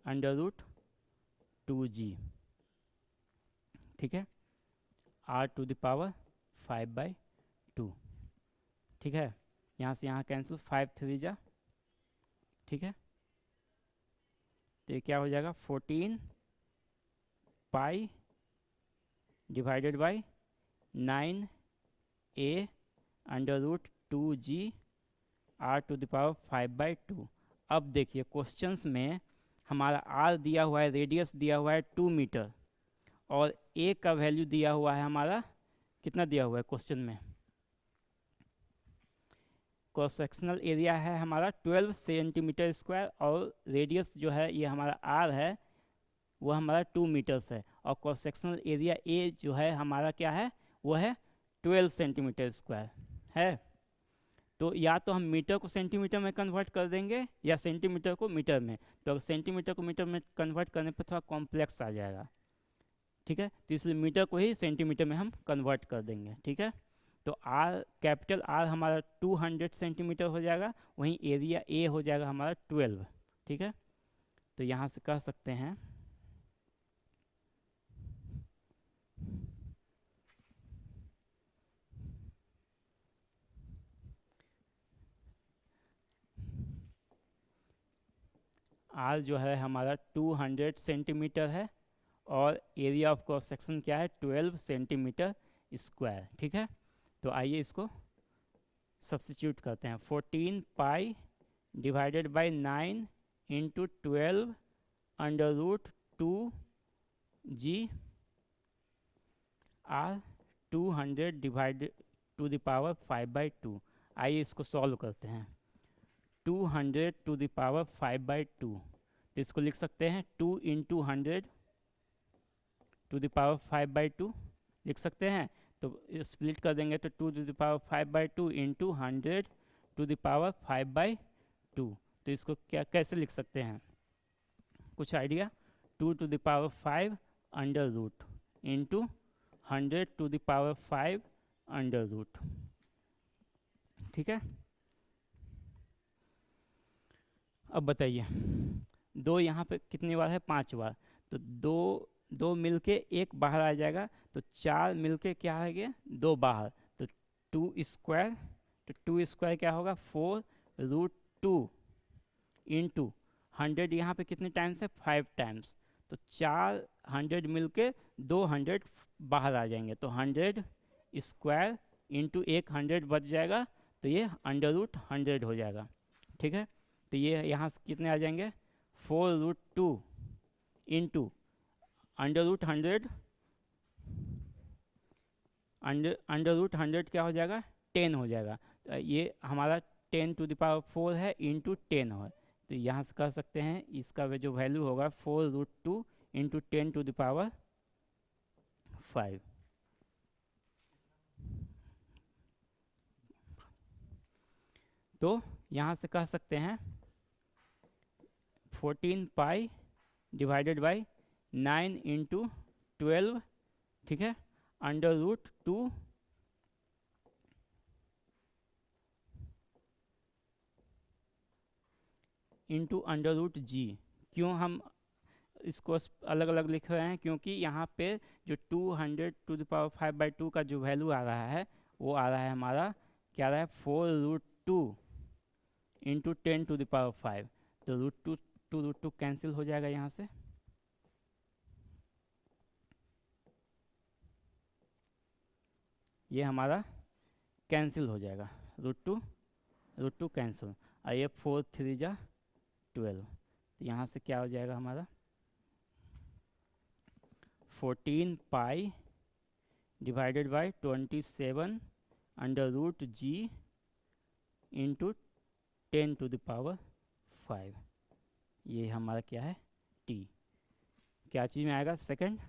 under root 2g, ठीक है, r टू द पावर 5/2, ठीक है। यहाँ से यहाँ कैंसिल 5 3 जा, ठीक है। तो ये क्या हो जाएगा 14 pi divided by 9a under root 2g r to the power 5/2। अब देखिए क्वेश्चंस में हमारा r दिया हुआ है, रेडियस दिया हुआ है 2 मीटर और a का वैल्यू दिया हुआ है हमारा कितना दिया हुआ है क्वेश्चन में, क्रॉस सेक्शनल एरिया है हमारा 12 सेंटीमीटर स्क्वायर और रेडियस जो है ये हमारा r है वो हमारा 2 मीटर्स है, और क्रॉस सेक्शनल एरिया ए जो है हमारा क्या है, वो है 12 सेंटीमीटर स्क्वायर है। तो या तो हम मीटर को सेंटीमीटर में कन्वर्ट कर देंगे या सेंटीमीटर को मीटर में। तो अगर सेंटीमीटर को मीटर में कन्वर्ट करने पर थोड़ा कॉम्प्लेक्स आ जाएगा, ठीक है, तो इसलिए मीटर को ही सेंटीमीटर में हम कन्वर्ट कर देंगे, ठीक है। तो आर, कैपिटल आर हमारा 200 सेंटीमीटर हो जाएगा, वहीं एरिया ए हो जाएगा हमारा 12, ठीक है। तो यहाँ से कह सकते हैं आर जो है हमारा 200 सेंटीमीटर है, और एरिया ऑफ क्रॉस सेक्शन क्या है, 12 सेंटीमीटर स्क्वायर, ठीक है। तो आइए इसको सब्स्टिट्यूट करते हैं। 14 pi divided by 9 into 12 under root 2 G R 200 divided to the power 5/2। आइए इसको सॉल्व करते हैं। 200 टू द पावर 5/2, तो इसको लिख सकते हैं 2 इंटू 100 टू द पावर 5/2 लिख सकते हैं। तो स्प्लिट कर देंगे तो 2 to the power 5/2 into 100 to the power 5/2। तो इसको क्या कैसे लिख सकते हैं, कुछ idea? 2 to the power 5 under root into 100 to the power 5 under root, ठीक है। अब बताइए, दो यहाँ पे कितनी बार है, 5 बार, तो दो मिलके एक बाहर आ जाएगा, तो 4 मिलके क्या है गया, 2 बाहर, तो 2 स्क्वायर, तो 2 स्क्वायर क्या होगा, 4√2 इंटू 100 यहाँ पे कितने टाइम्स है, 5 टाइम्स, तो 400 मिलके 200 बाहर आ जाएंगे, तो 100 स्क्वायर इंटू 100 बच जाएगा, तो ये √100 हो जाएगा, ठीक है। तो ये यहाँ से कितने आ जाएंगे, 4√2 इंटू √100, √100 क्या हो जाएगा, 10 हो जाएगा। तो ये हमारा 10 टू द पावर 4 है इंटू 10 है, तो यहाँ से कह सकते हैं इसका जो वैल्यू होगा 4√2 इंटू 10 टू द पावर 5। तो यहाँ से कह सकते हैं 14 पाई डिवाइडेड बाई 9 इंटू 12, ठीक है, √2 इंटू √g। क्यों हम इसको अलग अलग लिख रहे हैं, क्योंकि यहाँ पे जो 200 टू द पावर 5/2 का जो वैल्यू आ रहा है, वो आ रहा है हमारा क्या आ रहा है, 4√2 इंटू 10 टू द पावर 5, तो √2 कैंसिल हो जाएगा यहाँ से, ये हमारा कैंसिल हो जाएगा, √2 कैंसिल, और ये 4 3 जा 12, तो यहाँ से क्या हो जाएगा हमारा 14 pi divided by 27 √g into 10 to the power 5, ये हमारा क्या है, t, क्या चीज़ में आएगा, सेकंड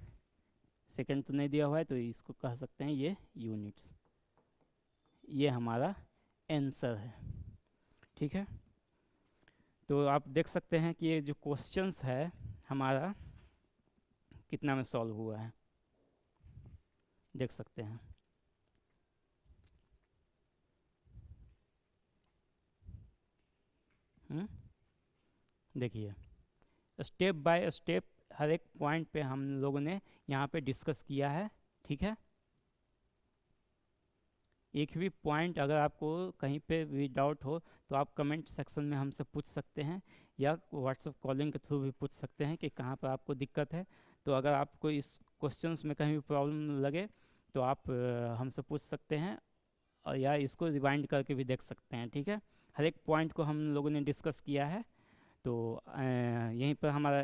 तो नहीं दिया हुआ है, तो इसको कह सकते हैं ये यूनिट्स। ये हमारा आंसर है, ठीक है। तो आप देख सकते हैं कि ये जो क्वेश्चंस है हमारा कितना में सॉल्व हुआ है, देख सकते हैं। देखिए, स्टेप बाय स्टेप हर एक पॉइंट पे हम लोगों ने यहाँ पे डिस्कस किया है, ठीक है। एक भी पॉइंट अगर आपको कहीं पे भी डाउट हो तो आप कमेंट सेक्शन में हमसे पूछ सकते हैं, या व्हाट्सएप कॉलिंग के थ्रू भी पूछ सकते हैं कि कहाँ पर आपको दिक्कत है। तो अगर आपको इस क्वेश्चंस में कहीं भी प्रॉब्लम लगे तो आप हमसे पूछ सकते हैं, और या इसको रिवाइंड करके भी देख सकते हैं, ठीक है। हर एक पॉइंट को हम लोगों ने डिस्कस किया है। तो यहीं पर हमारा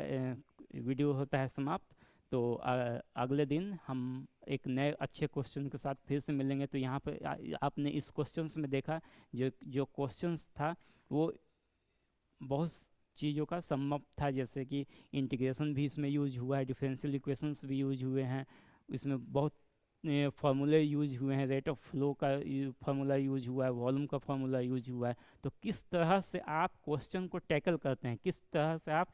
वीडियो होता है समाप्त। तो अगले दिन हम एक नए अच्छे क्वेश्चन के साथ फिर से मिलेंगे। तो यहाँ पर आपने इस क्वेश्चंस में देखा जो जो क्वेश्चंस था वो बहुत चीज़ों का सम्मप था, जैसे कि इंटीग्रेशन भी इसमें यूज हुआ है, डिफरेंशियल इक्वेशंस भी यूज हुए हैं, इसमें बहुत फार्मूले यूज हुए हैं, रेट ऑफ फ्लो का फार्मूला यूज हुआ है, वॉल्यूम का फार्मूला यूज हुआ है। तो किस तरह से आप क्वेश्चन को टैकल करते हैं, किस तरह से आप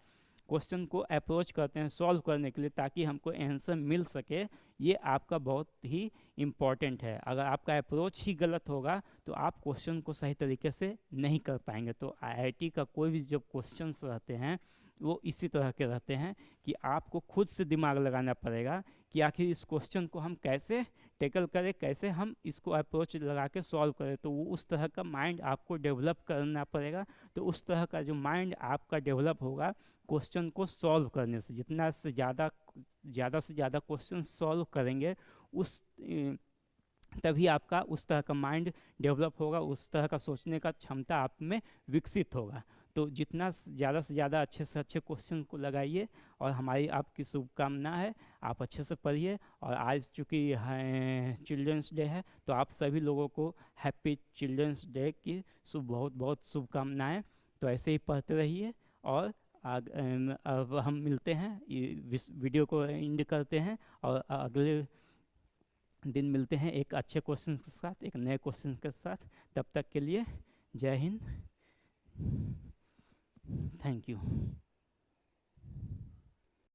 क्वेश्चन को अप्रोच करते हैं सॉल्व करने के लिए ताकि हमको आंसर मिल सके, ये आपका बहुत ही इम्पॉर्टेंट है। अगर आपका अप्रोच ही गलत होगा तो आप क्वेश्चन को सही तरीके से नहीं कर पाएंगे। तो आईआईटी का कोई भी जब क्वेश्चंस रहते हैं वो इसी तरह के रहते हैं कि आपको खुद से दिमाग लगाना पड़ेगा कि आखिर इस क्वेश्चन को हम कैसे टैकल करें, कैसे हम इसको अप्रोच लगा के सॉल्व करें। तो वो उस तरह का माइंड आपको डेवलप करना पड़ेगा। तो उस तरह का जो माइंड आपका डेवलप होगा क्वेश्चन को सॉल्व करने से, जितना से ज़्यादा से ज़्यादा क्वेश्चन सॉल्व करेंगे उस तभी आपका उस तरह का माइंड डेवलप होगा, उस तरह का सोचने का क्षमता आप में विकसित होगा। तो जितना ज़्यादा से ज़्यादा अच्छे से अच्छे क्वेश्चन को लगाइए और हमारी आपकी शुभकामना है आप अच्छे से पढ़िए। और आज चूँकि चिल्ड्रंस डे है तो आप सभी लोगों को हैप्पी चिल्ड्रंस डे की बहुत बहुत शुभकामनाएं। तो ऐसे ही पढ़ते रहिए और अब हम मिलते हैं, वीडियो को एंड करते हैं और अगले दिन मिलते हैं एक अच्छे क्वेश्चन के साथ, एक नए क्वेश्चन के साथ। तब तक के लिए जय हिंद, थैंक यू।